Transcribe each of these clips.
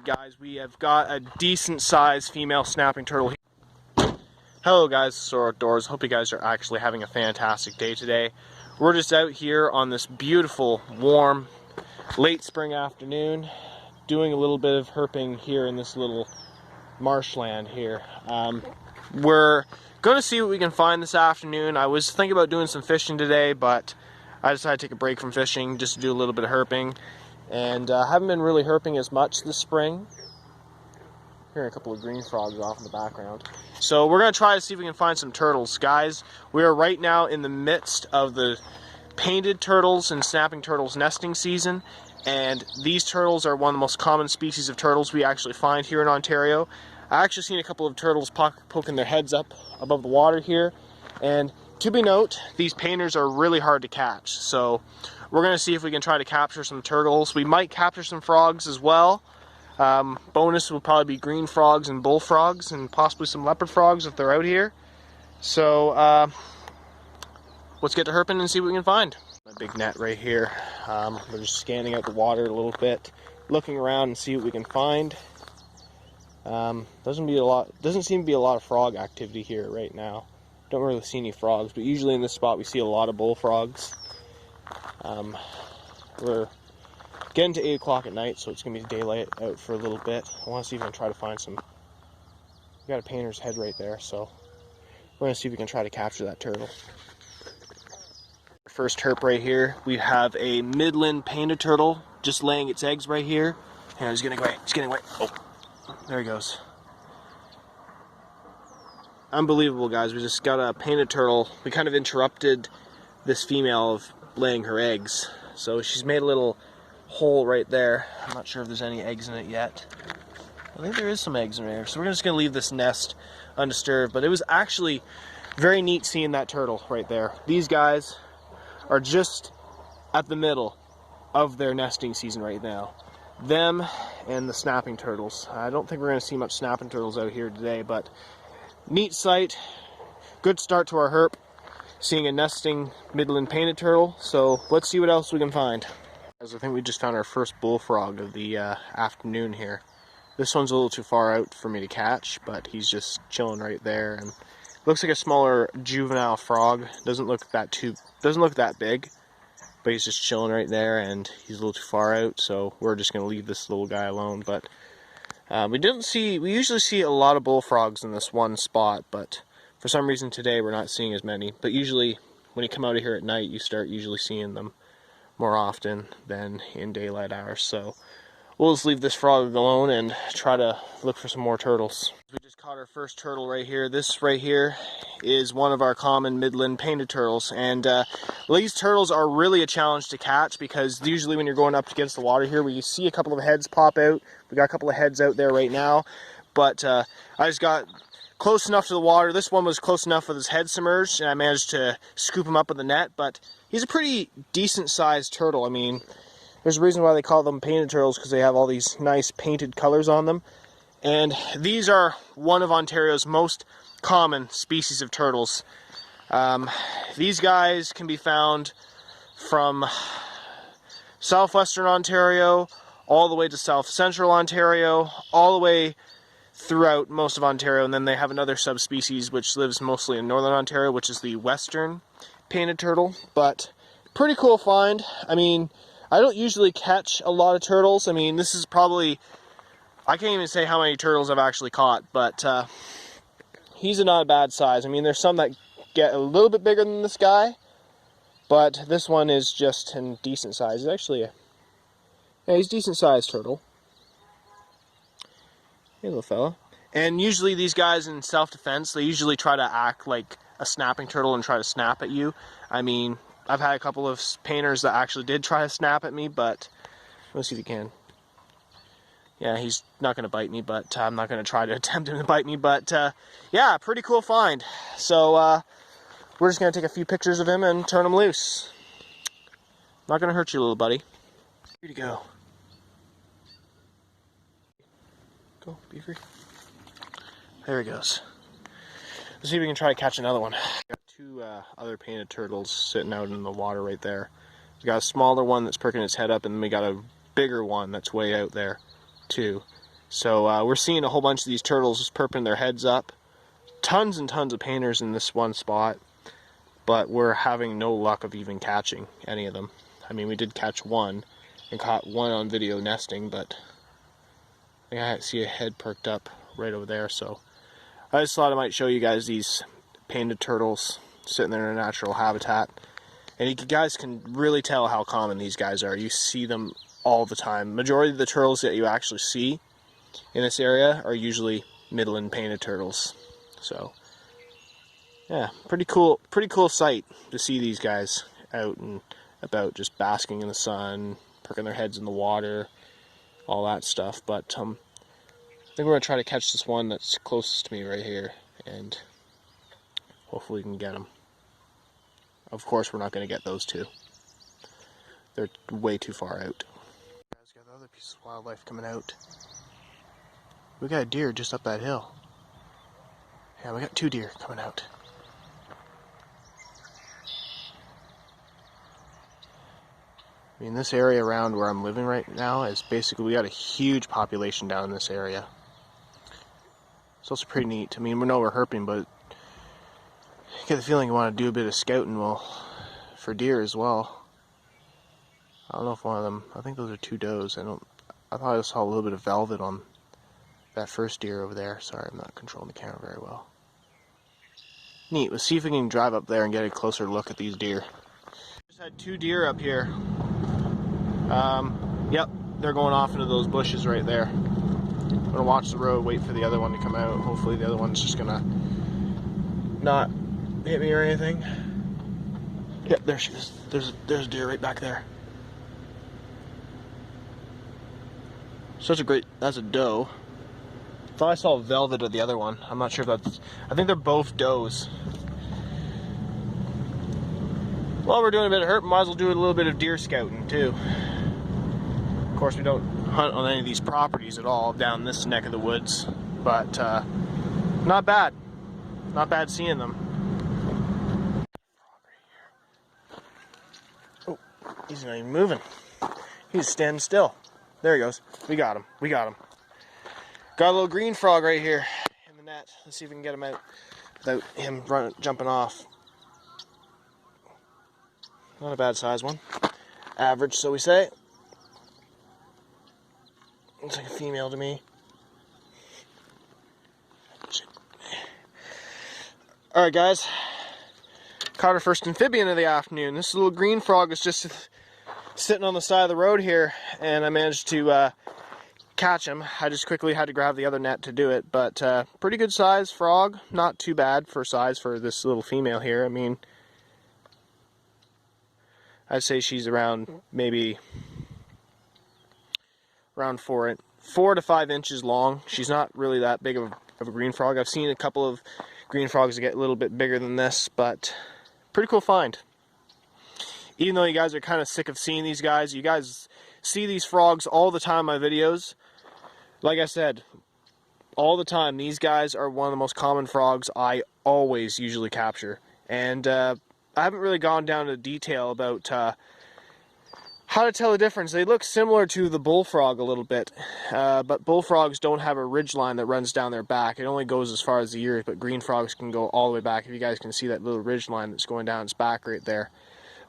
Alright guys, we have got a decent sized female snapping turtle here. Hello guys, Soar Outdoors. Hope you guys are actually having a fantastic day today. We're just out here on this beautiful, warm, late spring afternoon, doing a little bit of herping here in this little marshland here. We're going to see what we can find this afternoon. I was thinking about doing some fishing today, but I decided to take a break from fishing just to do a little bit of herping. And haven't been really herping as much this spring. Hearing a couple of green frogs off in the background. So we're going to try to see if we can find some turtles. Guys, we are right now in the midst of the painted turtles and snapping turtles nesting season. And these turtles are one of the most common species of turtles we actually find here in Ontario. I actually seen a couple of turtles poking their heads up above the water here. And to be note, these painters are really hard to catch. So we're going to see if we can try to capture some turtles. We might capture some frogs as well. Bonus will probably be green frogs and bullfrogs and possibly some leopard frogs if they're out here. So let's get to herping and see what we can find. A big net right here. We're just scanning out the water a little bit, looking around and see what we can find. Doesn't seem to be a lot of frog activity here right now. Don't really see any frogs, but usually in this spot we see a lot of bullfrogs. We're getting to 8 o'clock at night, so it's going to be daylight out for a little bit. I want to see if we can try to find some. We got a painter's head right there, so we're going to see if we can try to capture that turtle. First herp right here, we have a Midland painted turtle just laying its eggs right here. And he's getting away. He's getting away. Oh, there he goes. Unbelievable, guys. We just got a painted turtle. We kind of interrupted this female of laying her eggs. So she's made a little hole right there. I'm not sure if there's any eggs in it yet. I think there is some eggs in there. So we're just going to leave this nest undisturbed. But it was actually very neat seeing that turtle right there. These guys are just at the middle of their nesting season right now. Them and the snapping turtles. I don't think we're going to see much snapping turtles out here today, but neat sight. Good start to our herp. Seeing a nesting Midland painted turtle, so let's see what else we can find. As I think we just found our first bullfrog of the afternoon here. This one's a little too far out for me to catch, but he's just chilling right there, and looks like a smaller juvenile frog. Doesn't look that big, but he's just chilling right there, and he's a little too far out, so we're just gonna leave this little guy alone. But we usually see a lot of bullfrogs in this one spot, but for some reason today we're not seeing as many, but usually when you come out of here at night you start usually seeing them more often than in daylight hours. So we'll just leave this frog alone and try to look for some more turtles. We just caught our first turtle right here. This right here is one of our common Midland painted turtles, and these turtles are really a challenge to catch because usually when you're going up against the water here, where you see a couple of heads pop out, we got a couple of heads out there right now, but I just got close enough to the water. This one was close enough with his head submerged, and I managed to scoop him up with the net, but he's a pretty decent sized turtle. I mean, there's a reason why they call them painted turtles, because they have all these nice painted colors on them. And these are one of Ontario's most common species of turtles. These guys can be found from southwestern Ontario all the way to south central Ontario, all the way throughout most of Ontario, and then they have another subspecies which lives mostly in northern Ontario, which is the western painted turtle. But pretty cool find. I mean, I don't usually catch a lot of turtles. I mean, this is probably, I can't even say how many turtles I've actually caught, but he's not a bad size. I mean, there's some that get a little bit bigger than this guy, but this one is just in decent size. He's actually he's a decent sized turtle. Hey, little fella. And usually these guys in self-defense, they usually try to act like a snapping turtle and try to snap at you. I mean, I've had a couple of painters that actually did try to snap at me, but let's see if he can. Yeah, he's not going to bite me, but I'm not going to try to attempt him to bite me. But yeah, pretty cool find. So we're just going to take a few pictures of him and turn him loose. Not going to hurt you, little buddy. Here you go. Go, be free. There he goes. Let's see if we can try to catch another one. Got two other painted turtles sitting out in the water right there. We got a smaller one that's perking its head up, and then we got a bigger one that's way out there too. So we're seeing a whole bunch of these turtles just perping their heads up. Tons and tons of painters in this one spot, but we're having no luck of even catching any of them. I mean, we did catch one and caught one on video nesting, but I think I see a head perked up right over there. So I just thought I might show you guys these painted turtles sitting there in a natural habitat. And you guys can really tell how common these guys are. You see them all the time. Majority of the turtles that you actually see in this area are usually Midland painted turtles. So yeah, pretty cool sight to see these guys out and about, just basking in the sun, perking their heads in the water, all that stuff. But I think we're gonna try to catch this one that's closest to me right here, and hopefully we can get him. Of course, we're not going to get those two. They're way too far out. Guys, got the other piece of wildlife coming out. We got a deer just up that hill. Yeah, we got 2 deer coming out. I mean, this area around where I'm living right now is basically, we got a huge population down in this area. It's also pretty neat. I mean, we know we're herping, but I get the feeling you want to do a bit of scouting, well, for deer as well. I don't know if one of them, I think those are 2 does. I thought I saw a little bit of velvet on that first deer over there. Sorry, I'm not controlling the camera very well. Neat. Let's see if we can drive up there and get a closer look at these deer. Just had 2 deer up here. Yep, they're going off into those bushes right there. I'm gonna watch the road, wait for the other one to come out. Hopefully the other one's just gonna not hit me or anything. Yep, there she is. There's a deer right back there. Such a great, that's a doe. Thought I saw velvet of the other one. I'm not sure if that's, I think they're both does. Well, we're doing a bit of herp, might as well do a little bit of deer scouting too. Of course, we don't hunt on any of these properties at all down this neck of the woods, but not bad. Not bad seeing them. Oh, he's not even moving. He's standing still. There he goes. We got him. We got him. Got a little green frog right here in the net. Let's see if we can get him out without him jumping off. Not a bad size one. Average, so we say. Looks like a female to me. Alright guys, caught our first amphibian of the afternoon. This little green frog is just sitting on the side of the road here, and I managed to catch him. I just quickly had to grab the other net to do it, but pretty good size frog. Not too bad for size for this little female here. I mean, I'd say she's around maybe around 4 to 5 inches long. She's not really that big of a green frog. I've seen a couple of green frogs get a little bit bigger than this, but pretty cool find. Even though you guys are kind of sick of seeing these guys, you guys see these frogs all the time in my videos. Like I said, all the time, these guys are one of the most common frogs I always usually capture. And I haven't really gone down into detail about how to tell the difference. They look similar to the bullfrog a little bit, but bullfrogs don't have a ridge line that runs down their back. It only goes as far as the ears, but green frogs can go all the way back. If you guys can see that little ridge line that's going down its back right there.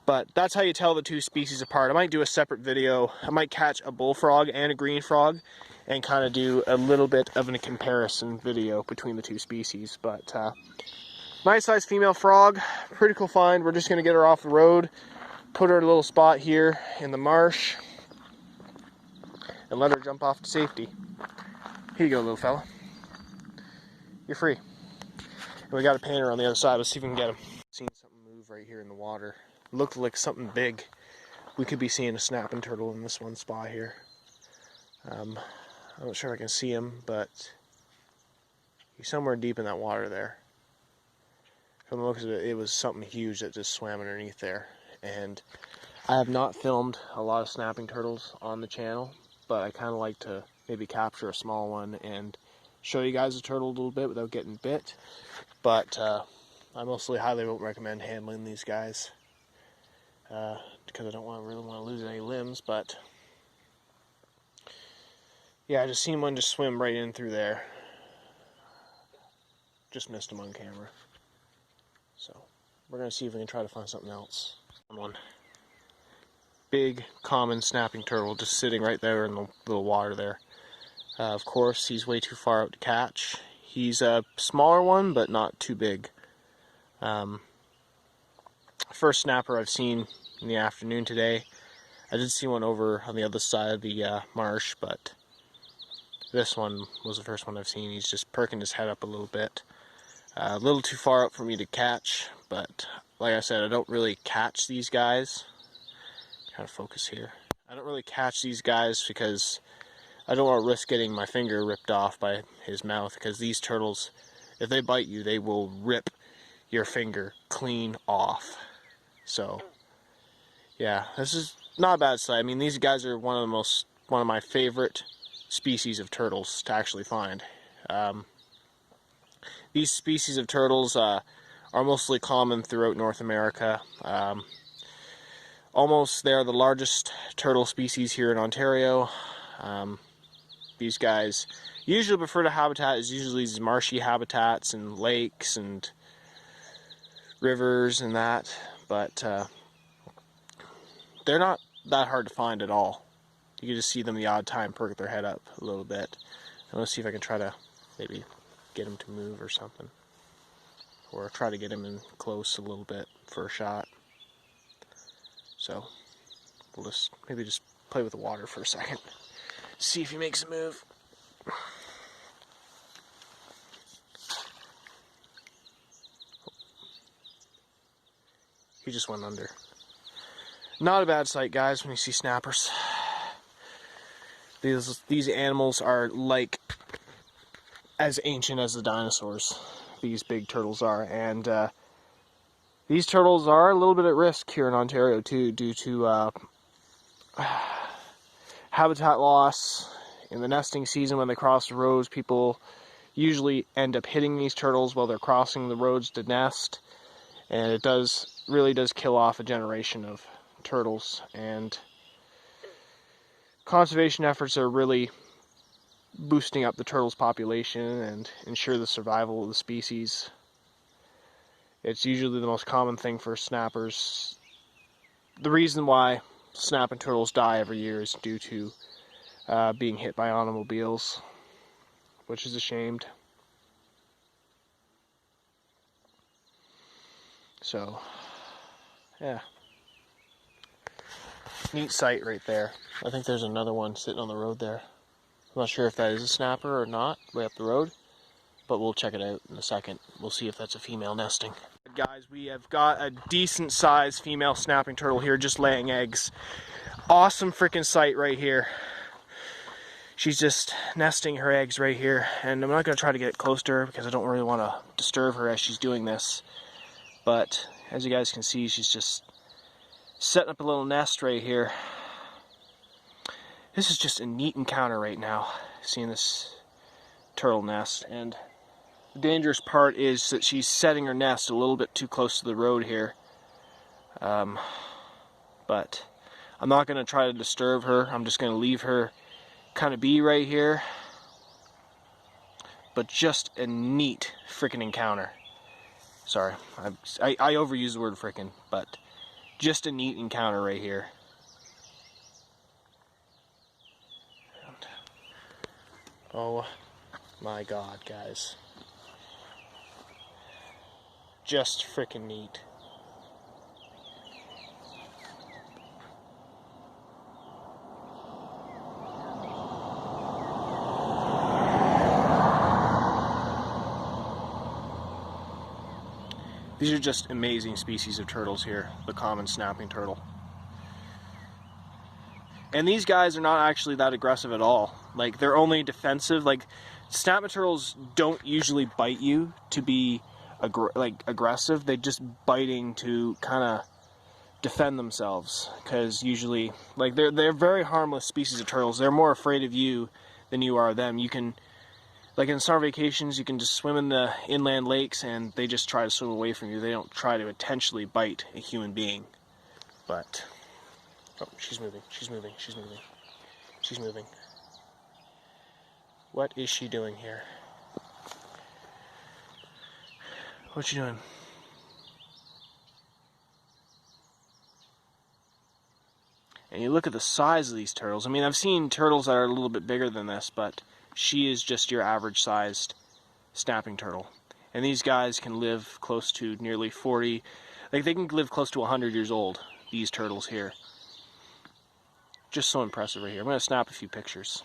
But that's how you tell the 2 species apart. I might do a separate video. I might catch a bullfrog and a green frog and kind of do a little bit of a comparison video between the 2 species. But nice size female frog, pretty cool find. We're just going to get her off the road, put her in a little spot here in the marsh, and let her jump off to safety. Here you go, little fella. You're free. And we got a painter on the other side. Let's see if we can get him. Seen something move right here in the water. Looked like something big. We could be seeing a snapping turtle in this one spot here. I'm not sure if I can see him, but he's somewhere deep in that water there. From the looks of it, it was something huge that just swam underneath there. And I have not filmed a lot of snapping turtles on the channel, but I kind of like to maybe capture a small one and show you guys the turtle a little bit without getting bit. But I mostly highly won't recommend handling these guys because I don't really want to lose any limbs. But Yeah, I just seen one just swim right in through there. Just missed him on camera. So we're gonna see if we can try to find something else. One big common snapping turtle just sitting right there in the little water there. Of course, he's way too far out to catch. He's a smaller one, but not too big. First snapper I've seen in the afternoon today. I did see one over on the other side of the marsh, but this one was the first one I've seen. He's just perking his head up a little bit. A little too far up for me to catch, but like I said, I don't really catch these guys. Kind of focus here. I don't really catch these guys because I don't want to risk getting my finger ripped off by his mouth, because these turtles, if they bite you, they will rip your finger clean off. So, yeah, this is not a bad sight. I mean, these guys are one of my favorite species of turtles to actually find. These species of turtles are mostly common throughout North America. They're the largest turtle species here in Ontario. These guys usually prefer to habitat is usually these marshy habitats and lakes and rivers and that, but they're not that hard to find at all. You can just see them the odd time perk their head up a little bit. I'm going to see if I can try to maybe get him to move or something, or try to get him in close a little bit for a shot. So we'll maybe just play with the water for a second, see if he makes a move. He just went under. Not a bad sight, guys, when you see snappers. These animals are like as ancient as the dinosaurs. These big turtles are, and these turtles are a little bit at risk here in Ontario too, due to habitat loss. In the nesting season, when they cross the roads, people usually end up hitting these turtles while they're crossing the roads to nest, and it really does kill off a generation of turtles. And conservation efforts are really boosting up the turtles population and ensure the survival of the species. It's usually the most common thing for snappers. The reason why snapping turtles die every year is due to being hit by automobiles, which is ashamed. So, yeah. Neat sight right there. I think there's another one sitting on the road there. I'm not sure if that is a snapper or not, way up the road, but we'll check it out in a second. We'll see if that's a female nesting. Guys, we have got a decent sized female snapping turtle here just laying eggs. Awesome freaking sight right here. She's just nesting her eggs right here, and I'm not going to try to get close to her because I don't really want to disturb her as she's doing this. But as you guys can see, she's just setting up a little nest right here. This is just a neat encounter right now, seeing this turtle nest. And the dangerous part is that she's setting her nest a little bit too close to the road here. But I'm not going to try to disturb her. I'm just going to leave her kind of be right here. But just a neat freaking encounter. Sorry, I overuse the word frickin', but just a neat encounter right here. And, oh my god, guys. Just frickin' neat. These are just amazing species of turtles here, the common snapping turtle. And these guys are not actually that aggressive at all. Like, they're only defensive. Like, snapping turtles don't usually bite you to be aggressive. They're just biting to kind of defend themselves. Because usually, like, they're very harmless species of turtles. They're more afraid of you than you are them. You can, like in summer vacations, you can just swim in the inland lakes and they just try to swim away from you. They don't try to intentionally bite a human being. But, oh, she's moving, she's moving, she's moving, she's moving. What is she doing here? What's she doing? And you look at the size of these turtles. I mean, I've seen turtles that are a little bit bigger than this, but she is just your average sized snapping turtle. And these guys can live close to nearly 40, like they can live close to 100 years old, these turtles here. Just so impressive right here. I'm going to snap a few pictures.